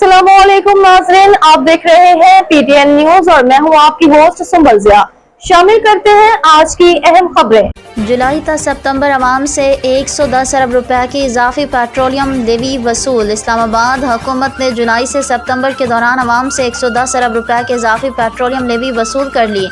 अस्सलाम वालेकुम नाज़रीन, आप देख रहे हैं पीटीएन न्यूज और मैं हूं आपकी होस्ट सुंबल ज़िया। शामिल करते हैं आज की अहम खबरें। जुलाई ta सितंबर अवाम से 110 अरब रुपए की इजाफी पेट्रोलियम लेवी वसूल। इस्लामाबाद हुकूमत ने जुलाई से सितंबर के दौरान अवाम से 110 अरब रुपए के इजाफी पेट्रोलियम लेवी वसूल कर ली।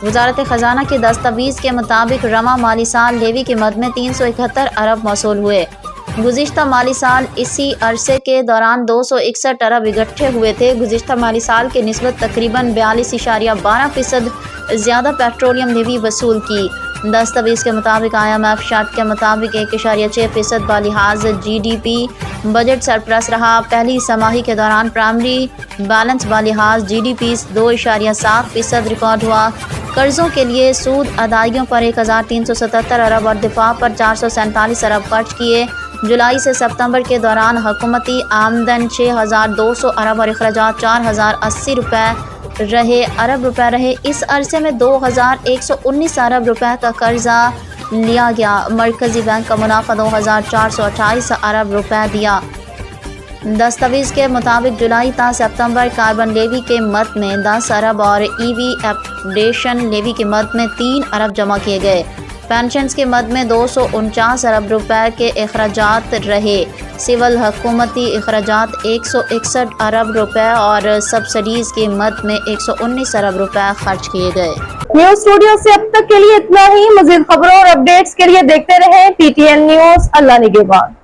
वजारत खजाना की दस्तावेज़ के मुताबिक रमा माली साल लेवी की मद में 371 अरब मौसूल हुए। गुज़िश्ता माली साल इसी अरसे के दौरान 261 अरब इकट्ठे हुए थे। गुज़िश्ता माली साल के निस्बत तकरीबन 42.12% ज़्यादा पेट्रोलियम लेवी वसूल की। दस्तावेज़ के मुताबिक IMF शार्ट के मुताबिक 1.6% बालिहाज GDP बजट सरप्लस रहा। पहली समाही के दौरान प्राइमरी बैलेंस बालिहाज GDP 2.7% रिकॉर्ड हुआ। कर्ज़ों के लिए सूद अदायगियों पर 1377 अरब और दिफा पर 447 अरब खर्च किए। जुलाई से सितंबर के दौरान हुकूमती आमदन 6200 अरब और अखराजात 4080 अरब रुपए रहे। इस अरसे में 2119 अरब रुपए का कर्जा लिया गया। मरकज़ी बैंक का मुनाफा 2428 अरब रुपए दिया। दस्तावेज़ के मुताबिक जुलाई ta सितंबर कार्बन लेवी के मद में 10 अरब और EV अपडेशन लेवी के मद में 3 अरब जमा किए गए। पेंशन्स के मद में 249 अरब रुपए के अखराजात रहे। सिविल हुकूमती अखराजात 161 अरब रुपए और सब्सिडीज़ के मद में 119 अरब रुपए खर्च किए गए। न्यूज स्टूडियो से अब तक के लिए इतना ही। मज़ीद खबरों और अपडेट्स के लिए देखते रहें PTN न्यूज। अल्लाह निगहबान।